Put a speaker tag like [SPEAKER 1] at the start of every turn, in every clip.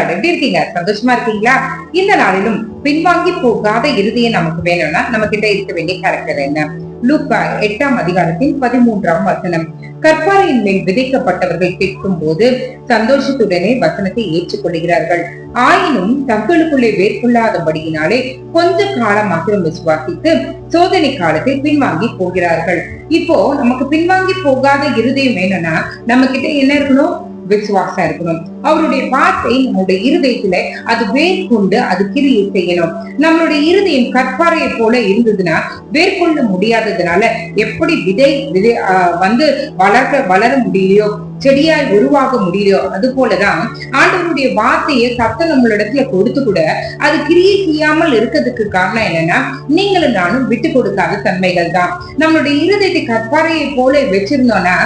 [SPEAKER 1] எப்படி இருக்கீங்க? சந்தோஷமா இருக்கீங்களா? இந்த நாளிலும் பின்வாங்கி போகாத இருதயம் நமக்கு வேணும்னா நம்ம கிட்ட இருக்க வேண்டிய கேரக்டர் என்ன? லூக்கா 8ஆம் அதிகாரத்தின் 13ஆம் வசனம். கற்பாறையின் மேல் விதைக்கப்பட்டவர்கள் கேட்கும் போது சந்தோஷத்துடனே வசனத்தை ஏற்றுக்கொள்கிறார்கள். ஆயினும் தங்களுக்குள்ளே வேர்கொள்ளாதபடியினாலே கொஞ்ச காலம் மாத்திரம் விசுவாசித்து சோதனை காலத்தில் பின்வாங்கி போகிறார்கள். இப்போ நமக்கு பின்வாங்கி போகாத இருதயம் வேணும்னா நம்ம கிட்ட என்ன இருக்கணும்? விசுவாசம் இருக்கணும். அவருடைய வார்த்தை நம்மளுடைய இருதயத்துல அது வேர்கொண்டு அது கிரியை செய்யணும். நம்மளுடைய இருதயம் கற்பாறையை போல இருந்ததுன்னா வேர்கொள்ள முடியாததுனால எப்படி விதை வந்து வளர முடியலையோ, செடியாய் உருவாக முடியலையோ, அது போலதான் ஆண்டவருடைய வார்த்தையை சத்தம் நம்மளிடத்துல கொடுத்து கூட அது கிரியை செய்யாமல் இருக்கிறதுக்கு காரணம் என்னன்னா நீங்களும் நானும் விட்டு கொடுக்காத தன்மைகள் தான். நம்மளுடைய இருதயத்தை கற்பாறையை போல வச்சிருந்தோம்னா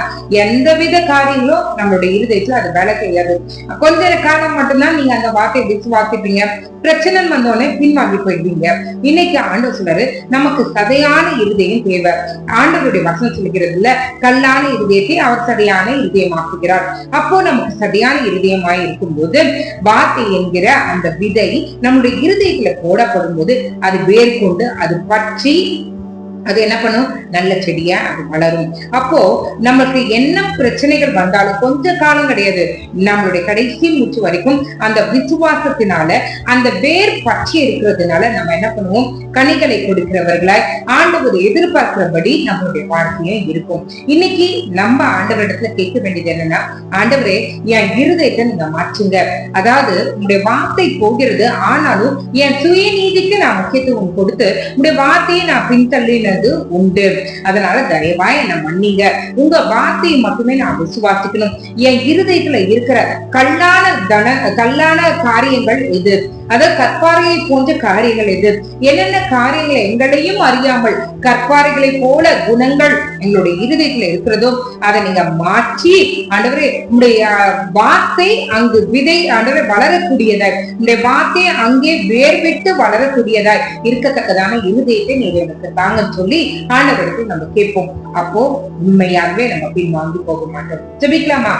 [SPEAKER 1] எந்தவித காரியங்களும் நம்மளுடைய இருதயத்துல அது வேலை செய்யாது. கொஞ்ச காலம் மட்டும்தான் நீங்க அந்த வார்த்தையை விசுவாசிப்பீங்க. பிரச்சனை வந்தோடனே பின்வாங்கி போயிடுவீங்க. இன்னைக்கு ஆண்டவர் சொல்றாரு, நமக்கு சதையான இருதயம் தேவை. ஆண்டவருடைய வசனம் சொல்லுகிறதுல கல்லான இருதயத்தை அவர் சதையான இருதயமாக்குகிறார். அப்போ நமக்கு சதையான இருதயமாய் இருக்கும் போது வார்த்தை என்கிற அந்த விதை நம்முடைய இருதயத்துல போடப்படும் போது அது வேர் கொண்டு அது பற்றி அது என்ன பண்ணும்? நல்ல செடியா அது வளரும். அப்போ நமக்கு என்ன பிரச்சனைகள் வந்தாலும் கொஞ்ச காலம் கிடையாது, நம்மளுடைய கடைசி மூச்சு வரைக்கும் அந்த விசுவாசத்தினால அந்த வேர் பற்றி இருக்கிறதுனால நம்ம என்ன பண்ணுவோம்? கனிகளை கொடுக்கிறவர்களாய் ஆண்டவர் எதிர்பார்க்கிறபடி நம்மளுடைய வாழ்க்கையும் இருக்கும். இன்னைக்கு நம்ம ஆண்டவரிடத்துல கேட்க வேண்டியது என்னன்னா, ஆண்டவரே என் இருதயத்தை நீங்க மாற்றுங்க. அதாவது உங்களுடைய வார்த்தை போகிறது, ஆனாலும் என் சுயநீதிக்கு நான் முக்கியத்துவம் கொடுத்து உங்களுடைய வார்த்தையை நான் பின்தள்ளின உண்டு. அதனால தயவாய் என்ன மன்னிங்க. உங்க வார்த்தையை மட்டுமே நான் விசுவாசிக்கணும். என் இருதயத்துல இருக்கிற கல்லான காரியங்கள் எது? அதாவது கற்பாறையை போன்ற காரியங்கள் எது? என்னென்ன காரியங்களை எங்களையும் அறியாமல் கற்பாறைகளை போல குணங்கள் எங்களுடைய இருதயத்துல இருக்கிறதோ அதை நீங்க மாற்றி ஆண்டவரே உங்களுடைய வார்த்தை அங்கு விதை ஆண்டவரை வளரக்கூடியதாய், உங்களுடைய வார்த்தை அங்கே வேர் விட்டு வளரக்கூடியதாய் இருக்கத்தக்கதான இருதயத்தை நீங்க எனக்கு தாங்க சொல்லி ஆண்டவருக்கு நம்ம கேட்போம். அப்போ உண்மையாகவே நம்ம பின்வாங்கி போக மாட்டோம். ஜெபிக்கலாமா?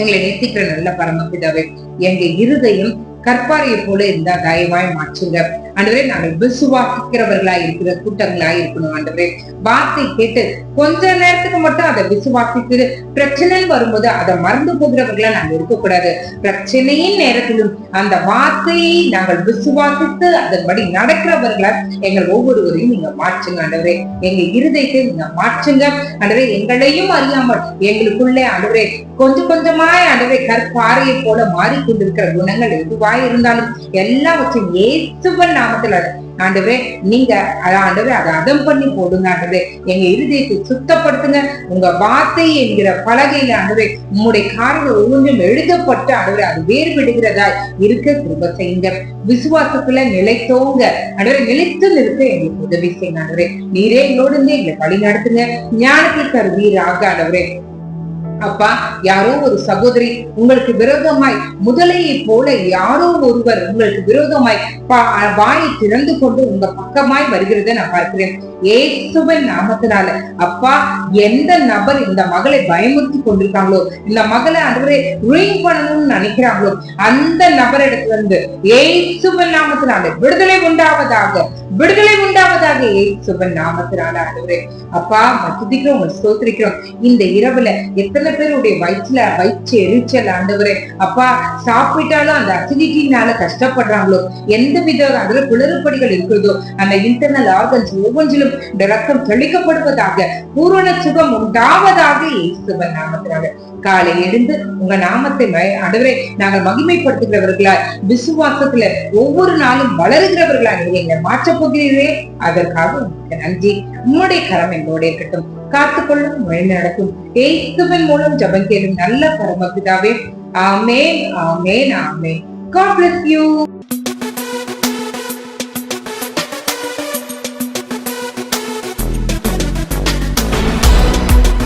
[SPEAKER 1] எங்களை நேசிக்கிற நல்ல பரமபிதாவே, எங்க இருதயம் கற்பாறையை போல இருந்தா தயவாய் மாற்றுங்க. ஆண்டவரே நாங்கள் விசுவாசிக்கிறவர்களா இருக்கிற கூட்டங்களா இருக்கணும். ஆண்டவரே வார்த்தை கேட்டு கொஞ்ச நேரத்துக்கு மட்டும் அதை விசுவாசித்து பிரச்சனை வரும்போது அதை மறந்து போகிறவர்களா நாங்கள் இருக்கக்கூடாது. பிரச்சனையின் நேரத்திலும் அந்த வார்த்தையை நாங்கள் விசுவாசித்து அதன்படி நடக்கிறவர்களா எங்கள் ஒவ்வொருவரையும் நீங்க மாற்றுங்க. ஆண்டவரே எங்க இருதயத்தை நீங்க மாற்றுங்க. ஆண்டவரே எங்களையும் அறியாமல் எங்களுக்குள்ளே ஆண்டவரே கொஞ்சமாய் ஆண்டவரே கற்பாறையை போல மாறிக்கொண்டிருக்கிற குணங்கள் எதுவாய் இருந்தாலும் எல்லாவற்றையும் இயேசுவின் நாமத்துல ஆண்டவரே நீங்க ஆண்டவரே அதை அதம் பண்ணி போடுங்க. ஆண்டவரே எங்க இருதயத்தை சுத்தப்படுத்துங்க. உங்க வார்த்தை என்கிற பலகையில ஆண்டவரே உங்களுடைய காரியங்கள் ஒவ்வொன்றும் எழுதப்பட்டு ஆண்டவரே அது வேறு விடுகிறதா இருக்க கிருபை செய்யுங்க. விசுவாசத்துல நிலைத்தோங்க. ஆண்டவரே நிலைத்து நிறுத்த எங்களுக்கு உதவி செய்யுங்க. ஆண்டவரே நீரே எங்களோடு இருந்து எங்களை வழி நடத்துங்க. ஞானத்தை தருவீராக. ஆண்டவரே அப்பா, யாரோ ஒரு சகோதரி உங்களுக்கு விரோதமாய் முதலையை போல யாரோ ஒருவர் உங்களுக்கு விரோதமாய் வாயை திறந்து கொண்டு உங்க பக்கமாய் வருகிறத நான் பார்க்கிறேன். இயேசுவின் நாமத்தினால அப்பா, எந்த நபர் இந்த மகளை பயமுறுத்தி கொண்டிருக்காங்களோ, இந்த மகளை ஆண்டவரே ரூயிங் பண்ணணும்னு நினைக்கிறாங்களோ, அந்த நபரிடத்துல இருந்து இயேசுவின் நாமத்தினால விடுதலை உண்டாவதாக, விடுதலை உண்டாவதாக இயேசுவின் நாமத்தினால. ஆண்டவரே அப்பா துதிக்கிறோம், உங்களை ஸ்தோத்திரிக்கிறோம். இந்த இரவுல எத்தனை பேருடைய வயிற்று எரிச்சல் ஆண்டவரே அப்பா, சாப்பிட்டாலும் அந்த அசிடிட்டினால கஷ்டப்படுறாங்களோ, எந்த வித அதுல குளறுபடிகள் இருக்கிறதோ அந்த இன்டர்னல் ஆர்கன்ஸ் ஒவ்வொன்றிலும் ரத்தம் தெளிக்கப்படுவதாக, பூரண சுகம் உண்டாவதாக இயேசுவின் நாமத்தினால. காலை எழுந்து உங்க நாமத்தை ஆண்டவரே நாங்கள் மகிமைப்படுத்துகிறவர்களா, விசுவாசத்துல ஒவ்வொரு நாளும் வளருகிறவர்களா நீங்க மாற்ற போகிறீரே, அதற்காக உங்களுக்கு நன்றி. உம்முடைய கரம் எங்களோட இருக்கட்டும், காத்துக்கொள்ளும், வழி நடக்கும். இயேசுவின் மூலம் ஜெபம் கேளும் நல்ல பரமபிதாவே. ஆமென், ஆமென், ஆமென். God bless you.